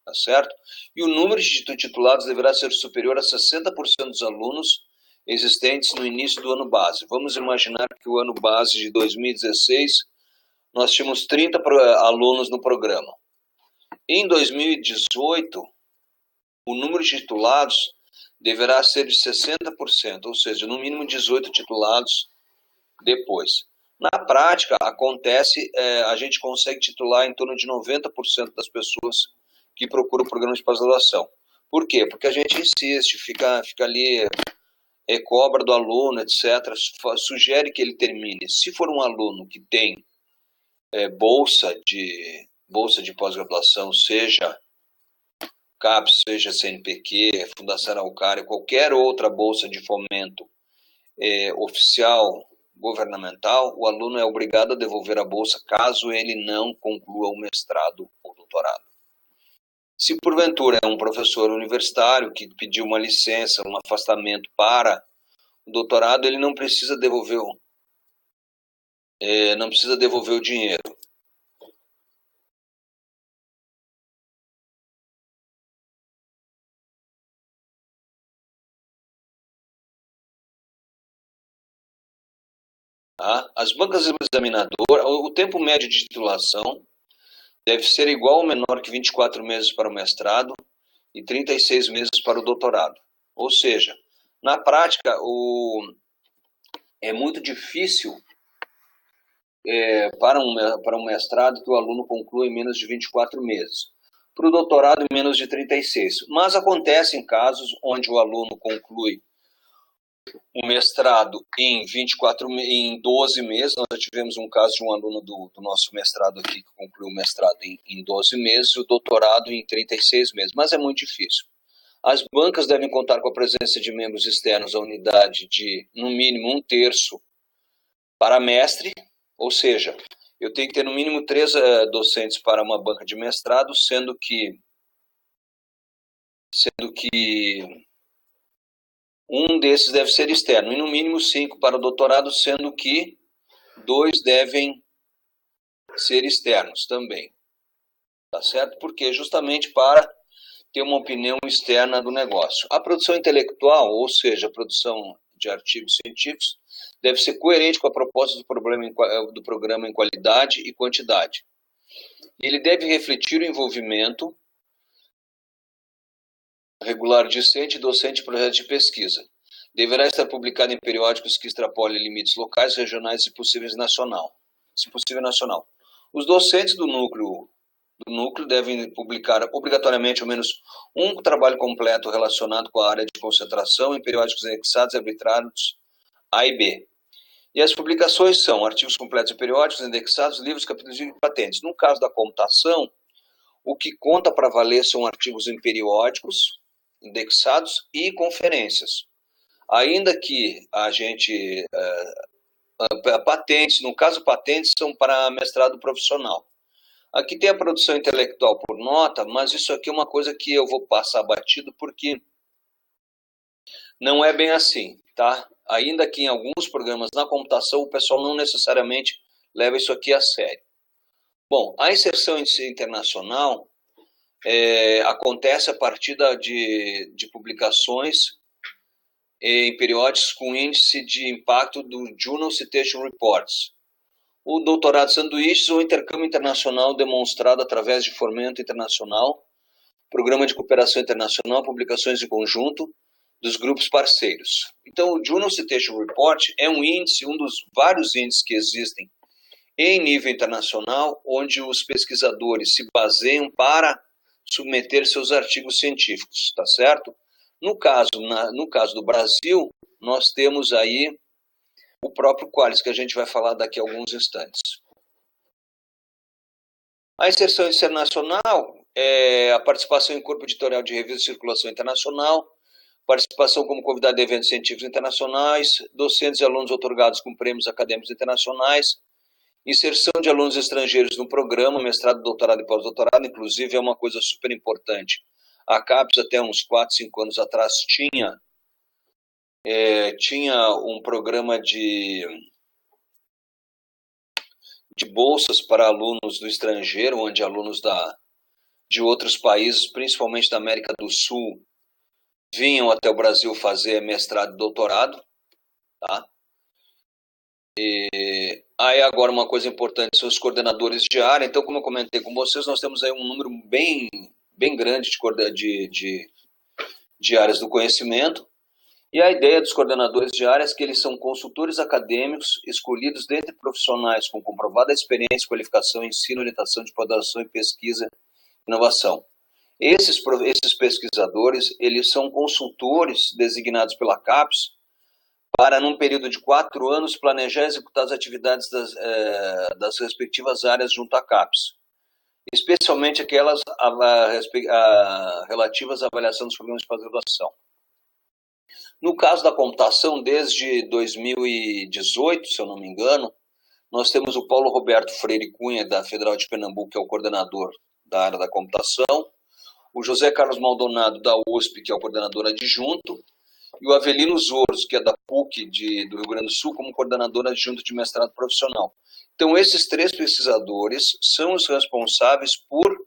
Tá certo? E o número de titulados deverá ser superior a 60% dos alunos existentes no início do ano base. Vamos imaginar que o ano base de 2016, nós tínhamos 30 alunos no programa. Em 2018, o número de titulados deverá ser de 60%, ou seja, no mínimo 18 titulados depois. Na prática, acontece, a gente consegue titular em torno de 90% das pessoas que procuram o programa de pós-graduação. Por quê? Porque a gente insiste, fica ali, cobra do aluno, etc., sugere que ele termine. Se for um aluno que tem bolsa de pós-graduação, seja CAPES, seja CNPq, Fundação Araucária, qualquer outra bolsa de fomento oficial, governamental, o aluno é obrigado a devolver a bolsa caso ele não conclua o mestrado ou doutorado. Se porventura é um professor universitário que pediu uma licença, um afastamento para o doutorado, ele não precisa devolver o dinheiro. Tá? As bancas examinadoras, o tempo médio de titulação deve ser igual ou menor que 24 meses para o mestrado e 36 meses para o doutorado. Ou seja, na prática, é muito difícil para um mestrado que o aluno conclui em menos de 24 meses. Para o doutorado, em menos de 36. Mas acontece em casos onde o aluno conclui um mestrado em 12 meses. Nós já tivemos um caso de um aluno do nosso mestrado aqui que concluiu o mestrado em 12 meses e o doutorado em 36 meses, mas é muito difícil. As bancas devem contar com a presença de membros externos à unidade de, no mínimo, 1/3 para mestre, ou seja, eu tenho que ter no mínimo 3 docentes para uma banca de mestrado, sendo que um desses deve ser externo, e no mínimo 5 para o doutorado, sendo que 2 devem ser externos também. Tá certo? Porque justamente para ter uma opinião externa do negócio. A produção intelectual, ou seja, a produção de artigos científicos, deve ser coerente com a proposta do programa em qualidade e quantidade. Ele deve refletir o envolvimento regular discente e docente em projetos de pesquisa. Deverá estar publicado em periódicos que extrapolem limites locais, regionais e se possível nacional. Os docentes do núcleo devem publicar obrigatoriamente ao menos um trabalho completo relacionado com a área de concentração em periódicos anexados e arbitrados A e B. E as publicações são artigos completos e periódicos, indexados, livros, capítulos e patentes. No caso da computação, o que conta para valer são artigos em periódicos, indexados e conferências. Ainda que a gente... patentes, no caso patentes, são para mestrado profissional. Aqui tem a produção intelectual por nota, mas isso aqui é uma coisa que eu vou passar batido porque não é bem assim, tá? Ainda que em alguns programas na computação o pessoal não necessariamente leva isso aqui a sério. Bom, a inserção internacional acontece a partir de publicações em periódicos com índice de impacto do Journal Citation Reports. O doutorado sanduíches ou intercâmbio internacional demonstrado através de fomento internacional, programa de cooperação internacional, publicações em conjunto dos grupos parceiros. Então, o Journal Citation Report é um índice, um dos vários índices que existem em nível internacional, onde os pesquisadores se baseiam para submeter seus artigos científicos, tá certo? No caso do Brasil, nós temos aí o próprio Qualis, que a gente vai falar daqui a alguns instantes. A inserção internacional é a participação em corpo editorial de revista de circulação internacional, participação como convidado de eventos científicos internacionais, docentes e alunos otorgados com prêmios acadêmicos internacionais, inserção de alunos estrangeiros no programa, mestrado, doutorado e pós-doutorado, inclusive é uma coisa super importante. A CAPES, até uns 4, 5 anos atrás, tinha um programa de bolsas para alunos do estrangeiro, onde alunos de outros países, principalmente da América do Sul, vinham até o Brasil fazer mestrado e doutorado. Tá? Aí agora uma coisa importante são os coordenadores de área. Então, como eu comentei com vocês, nós temos aí um número bem grande de áreas do conhecimento. E a ideia dos coordenadores de áreas é que eles são consultores acadêmicos escolhidos dentre profissionais com comprovada experiência, qualificação, ensino, orientação de pós-graduação e pesquisa e inovação. Esses pesquisadores, eles são consultores designados pela CAPES para, num período de 4 anos, planejar e executar as atividades das respectivas áreas junto à CAPES, especialmente aquelas relativas à avaliação dos programas de pós-graduação. No caso da computação, desde 2018, se eu não me engano, nós temos o Paulo Roberto Freire Cunha, da Federal de Pernambuco, que é o coordenador da área da computação, o José Carlos Maldonado, da USP, que é o coordenador adjunto, e o Avelino Zoros, que é da PUC do Rio Grande do Sul, como coordenador adjunto de mestrado profissional. Então, esses 3 pesquisadores são os responsáveis por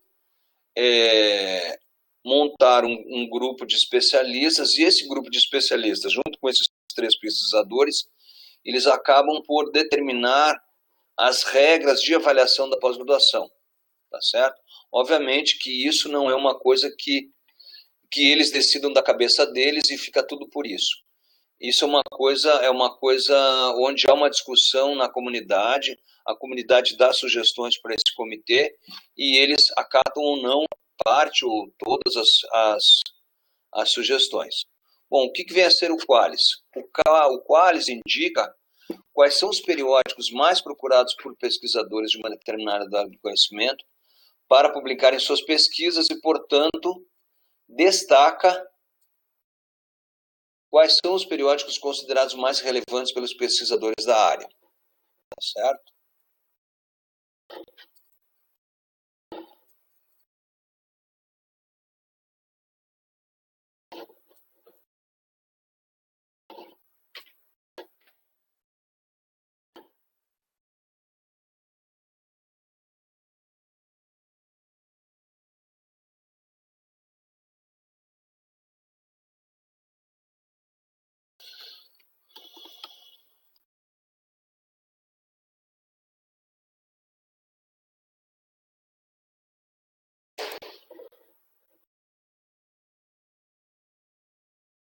montar um grupo de especialistas, e esse grupo de especialistas, junto com esses 3 pesquisadores, eles acabam por determinar as regras de avaliação da pós-graduação, tá certo? Obviamente que isso não é uma coisa que eles decidam da cabeça deles e fica tudo por isso. Isso é uma coisa onde há uma discussão na comunidade, a comunidade dá sugestões para esse comitê e eles acatam ou não parte ou todas as sugestões. Bom, o que vem a ser o Qualis? O Qualis indica quais são os periódicos mais procurados por pesquisadores de uma determinada área do conhecimento para publicar em suas pesquisas e, portanto, destaca quais são os periódicos considerados mais relevantes pelos pesquisadores da área. Tá certo?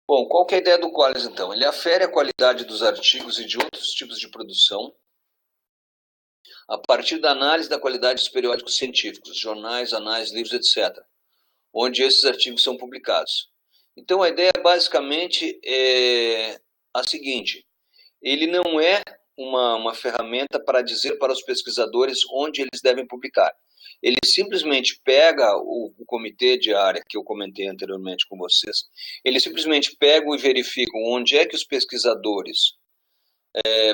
Bom, qual que é a ideia do Qualis, então? Ele afere a qualidade dos artigos e de outros tipos de produção a partir da análise da qualidade dos periódicos científicos, jornais, análises, livros, etc., onde esses artigos são publicados. Então, a ideia basicamente é a seguinte: ele não é uma ferramenta para dizer para os pesquisadores onde eles devem publicar. Ele simplesmente pega o comitê de área que eu comentei anteriormente com vocês, ele simplesmente pega e verifica onde é que os pesquisadores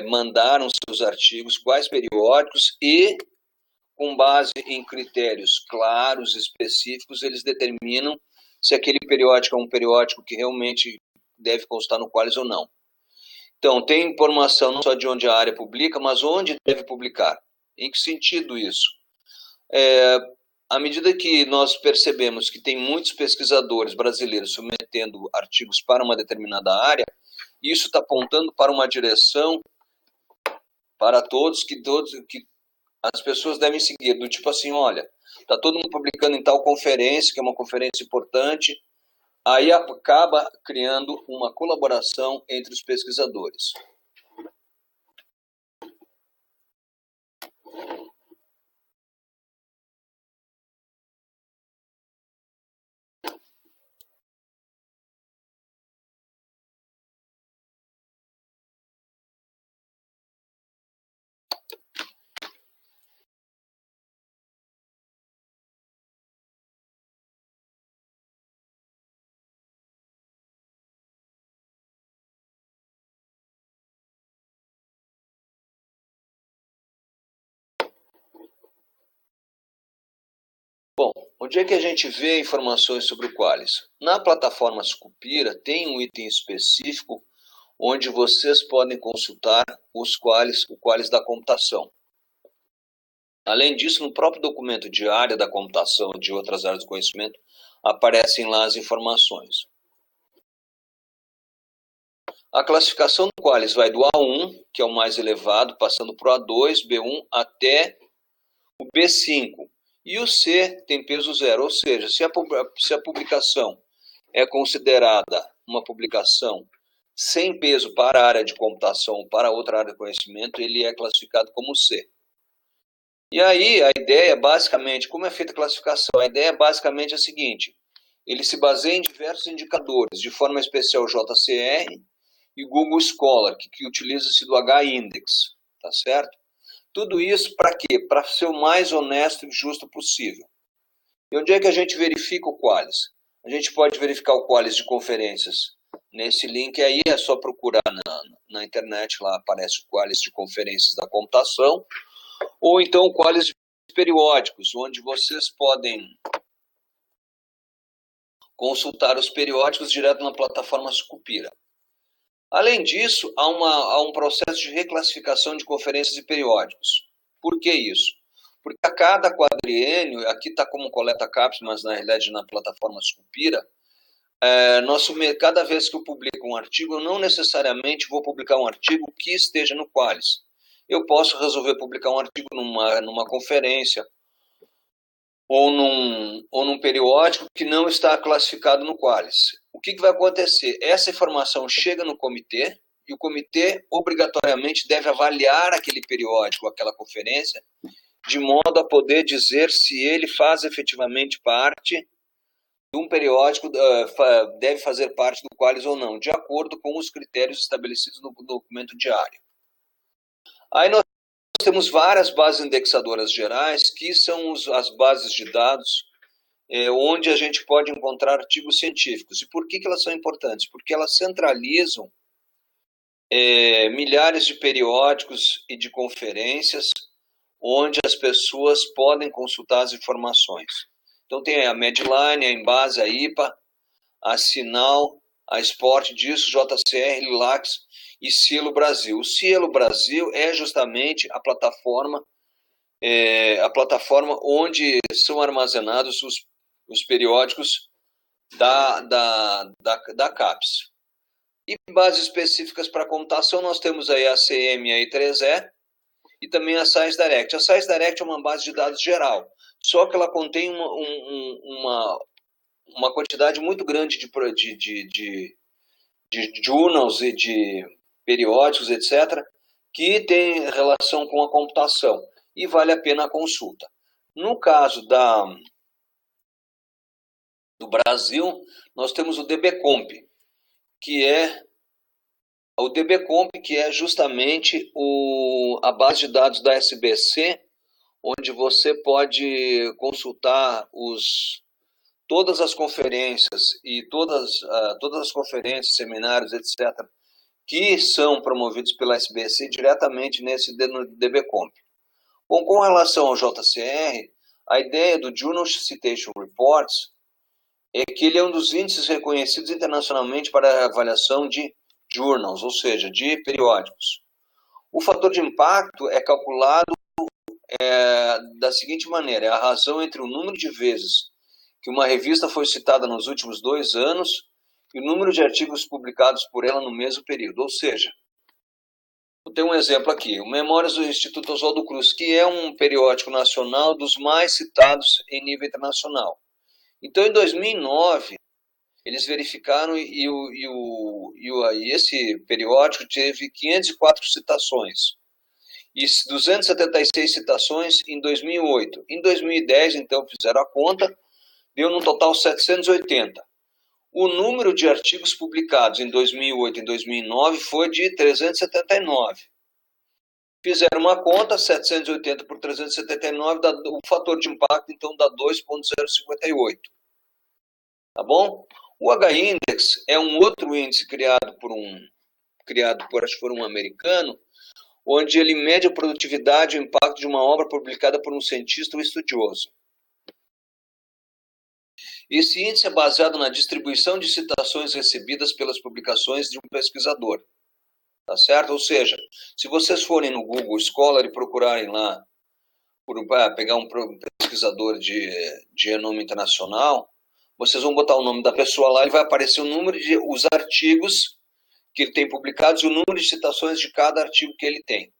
mandaram seus artigos, quais periódicos e, com base em critérios claros, específicos, eles determinam se aquele periódico é um periódico que realmente deve constar no Qualis ou não. Então, tem informação não só de onde a área publica, mas onde deve publicar. Em que sentido isso? À medida que nós percebemos que tem muitos pesquisadores brasileiros submetendo artigos para uma determinada área, isso está apontando para uma direção para todos que as pessoas devem seguir, do tipo assim, olha, está todo mundo publicando em tal conferência, que é uma conferência importante, aí acaba criando uma colaboração entre os pesquisadores. Bom, onde é que a gente vê informações sobre o Qualis? Na plataforma Sucupira tem um item específico onde vocês podem consultar o Qualis da computação. Além disso, no próprio documento de área da computação e de outras áreas do conhecimento, aparecem lá as informações. A classificação do Qualis vai do A1, que é o mais elevado, passando para o A2, B1 até o B5. E o C tem peso zero, ou seja, se a publicação é considerada uma publicação sem peso para a área de computação ou para outra área de conhecimento, ele é classificado como C. E aí a ideia basicamente, como é feita a classificação? A ideia basicamente é a seguinte: ele se baseia em diversos indicadores, de forma especial o JCR e Google Scholar, que utiliza-se do H-Index, tá certo? Tudo isso para quê? Para ser o mais honesto e justo possível. E onde é que a gente verifica o Qualis? A gente pode verificar o Qualis de conferências nesse link aí, é só procurar na internet, lá aparece o Qualis de conferências da computação, ou então o Qualis de periódicos, onde vocês podem consultar os periódicos direto na plataforma Sucupira. Além disso, há um processo de reclassificação de conferências e periódicos. Por que isso? Porque a cada quadriênio, aqui está como coleta CAPES, mas na realidade na plataforma Sucupira, cada vez que eu publico um artigo, eu não necessariamente vou publicar um artigo que esteja no Qualis. Eu posso resolver publicar um artigo numa conferência, ou num periódico que não está classificado no Qualis. O que vai acontecer? Essa informação chega no comitê, e o comitê obrigatoriamente deve avaliar aquele periódico, aquela conferência, de modo a poder dizer se ele faz efetivamente parte de um periódico, deve fazer parte do Qualis ou não, de acordo com os critérios estabelecidos no documento diário. Aí nós temos várias bases indexadoras gerais, que são as bases de dados onde a gente pode encontrar artigos científicos. E por que elas são importantes? Porque elas centralizam milhares de periódicos e de conferências onde as pessoas podem consultar as informações. Então tem a Medline, a Embase, a IPA, a Sinal, a Sport Disso, JCR, Lilacs e Cielo Brasil. O Cielo Brasil é justamente a plataforma onde são armazenados os periódicos da CAPES. E bases específicas para computação, nós temos aí a CM e a I3E, e também a Science Direct. A Science Direct é uma base de dados geral, só que ela contém uma quantidade muito grande de journals e de periódicos, etc., que tem relação com a computação, e vale a pena a consulta. No caso do Brasil, nós temos o DBComp, que é justamente a base de dados da SBC, onde você pode consultar todas as conferências e todas as conferências, seminários, etc., que são promovidos pela SBC diretamente nesse DBComp. Bom, com relação ao JCR, a ideia do Journal Citation Reports é que ele é um dos índices reconhecidos internacionalmente para a avaliação de journals, ou seja, de periódicos. O fator de impacto é calculado da seguinte maneira: é a razão entre o número de vezes que uma revista foi citada nos últimos 2 anos e o número de artigos publicados por ela no mesmo período. Ou seja, vou ter um exemplo aqui, o Memórias do Instituto Oswaldo Cruz, que é um periódico nacional dos mais citados em nível internacional. Então, em 2009, eles verificaram e esse periódico teve 504 citações e 276 citações em 2008. Em 2010, então, fizeram a conta, deu no total 780. O número de artigos publicados em 2008 e 2009 foi de 379. Fizeram uma conta, 780 por 379, o fator de impacto, então, dá 2,058. Tá bom? O H-Index é um outro índice criado por acho que por um americano, onde ele mede a produtividade e o impacto de uma obra publicada por um cientista ou estudioso. Esse índice é baseado na distribuição de citações recebidas pelas publicações de um pesquisador. Tá certo? Ou seja, se vocês forem no Google Scholar e procurarem lá, pegar um pesquisador de renome internacional, vocês vão botar o nome da pessoa lá e vai aparecer o número de os artigos que ele tem publicados e o número de citações de cada artigo que ele tem.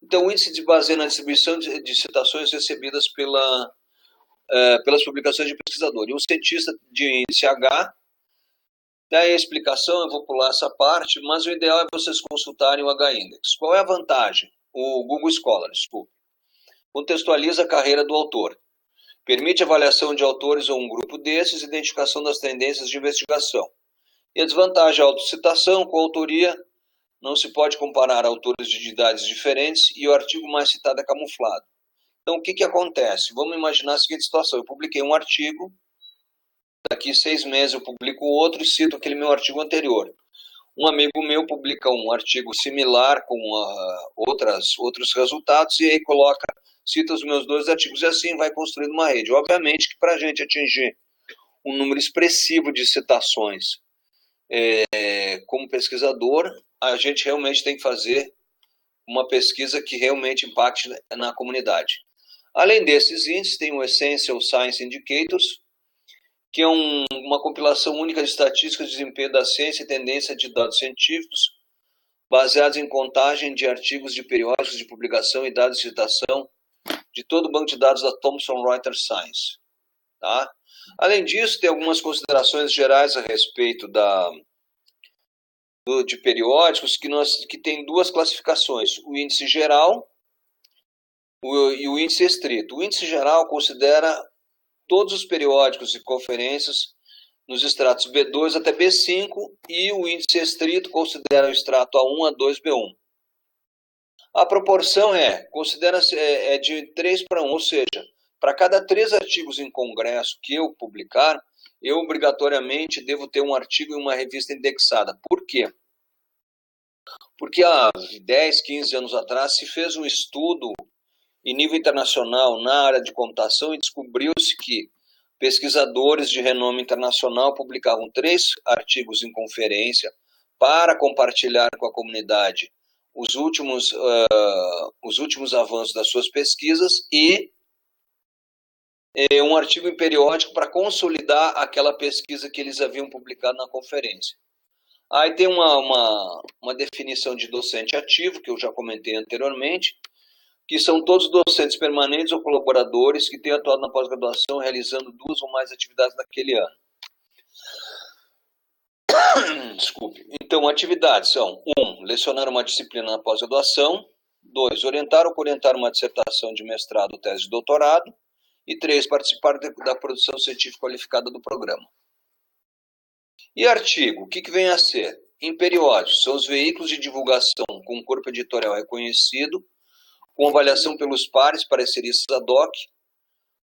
Então, o índice se baseia na distribuição de citações recebidas pelas publicações de pesquisador. E o cientista de índice H, daí a explicação, eu vou pular essa parte, mas o ideal é vocês consultarem o H-Index. Qual é a vantagem? O Google Scholar, desculpe. Contextualiza a carreira do autor. Permite avaliação de autores ou um grupo desses, identificação das tendências de investigação. E a desvantagem é a autocitação, com autoria, não se pode comparar autores de idades diferentes e o artigo mais citado é camuflado. Então, o que acontece? Vamos imaginar a seguinte situação: eu publiquei um artigo, daqui 6 meses eu publico outro e cito aquele meu artigo anterior. Um amigo meu publica um artigo similar com outros resultados e aí cita os meus 2 artigos e assim vai construindo uma rede. Obviamente que para a gente atingir um número expressivo de citações como pesquisador, a gente realmente tem que fazer uma pesquisa que realmente impacte na comunidade. Além desses índices, tem o Essential Science Indicators, que é uma compilação única de estatísticas de desempenho da ciência e tendência de dados científicos, baseados em contagem de artigos de periódicos de publicação e dados de citação de todo o banco de dados da Thomson Reuters Science. Tá? Além disso, tem algumas considerações gerais a respeito de periódicos que tem duas classificações, o índice geral e o índice estrito. O índice geral considera todos os periódicos e conferências nos estratos B2 até B5 e o índice estrito considera o extrato A1 a 2 B1. A proporção considera-se de 3 para 1, ou seja, para cada 3 artigos em congresso que eu publicar, eu obrigatoriamente devo ter um artigo em uma revista indexada. Por quê? Porque há 10, 15 anos atrás se fez um estudo em nível internacional na área de computação e descobriu-se que pesquisadores de renome internacional publicavam 3 artigos em conferência para compartilhar com a comunidade os últimos avanços das suas pesquisas e um artigo em periódico para consolidar aquela pesquisa que eles haviam publicado na conferência. Aí tem uma definição de docente ativo, que eu já comentei anteriormente, que são todos docentes permanentes ou colaboradores que têm atuado na pós-graduação realizando 2 ou mais atividades naquele ano. Desculpe. Então, atividades são 1. Lecionar uma disciplina na pós-graduação. 2. Orientar ou orientar uma dissertação de mestrado ou tese de doutorado. E 3. Participar da produção científica qualificada do programa. E artigo, o que vem a ser? Em periódicos, são os veículos de divulgação com corpo editorial reconhecido, com avaliação pelos pares, pareceristas ad hoc,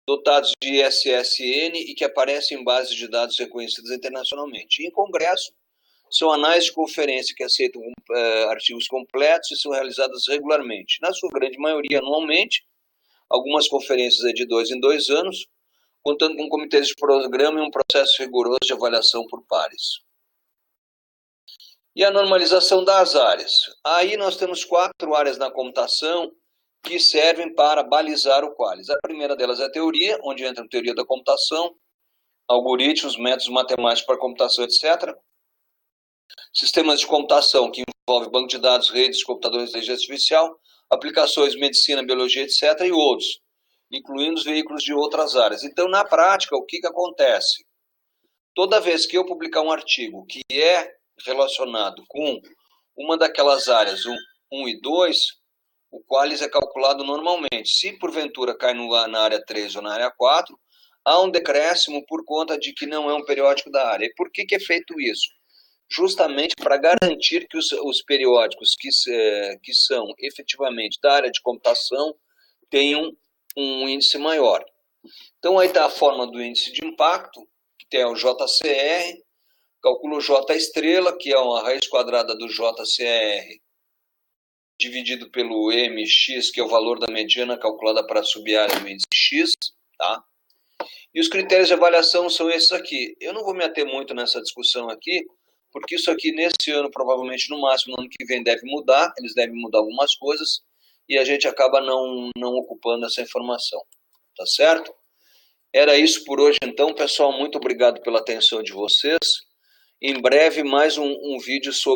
dotados de ISSN e que aparecem em bases de dados reconhecidas internacionalmente. E em congresso, são análises de conferência que aceitam artigos completos e são realizadas regularmente, na sua grande maioria anualmente, algumas conferências de 2 em 2 anos, contando com comitês de programa e um processo rigoroso de avaliação por pares. E a normalização das áreas. Aí nós temos 4 áreas na computação que servem para balizar o QUALIS. A primeira delas é a teoria, onde entra a teoria da computação, algoritmos, métodos matemáticos para computação, etc. Sistemas de computação, que envolve banco de dados, redes, computadores de inteligência artificial, aplicações, medicina, biologia, etc. e outros, incluindo os veículos de outras áreas. Então, na prática, o que acontece? Toda vez que eu publicar um artigo que é relacionado com uma daquelas áreas, 1 e 2, o QUALIS é calculado normalmente. Se porventura cai na área 3 ou na área 4, há um decréscimo por conta de que não é um periódico da área. E por que é feito isso? Justamente para garantir que os periódicos que são efetivamente da área de computação tenham um índice maior. Então aí está a forma do índice de impacto, que tem o JCR, calcula o J estrela, que é uma raiz quadrada do JCR, dividido pelo MX, que é o valor da mediana calculada para a sub-área do índice X, tá? E os critérios de avaliação são esses aqui. Eu não vou me ater muito nessa discussão aqui, porque isso aqui nesse ano, provavelmente no máximo no ano que vem deve mudar, eles devem mudar algumas coisas, e a gente acaba não ocupando essa informação, tá certo? Era isso por hoje então, pessoal, muito obrigado pela atenção de vocês. Em breve mais um vídeo sobre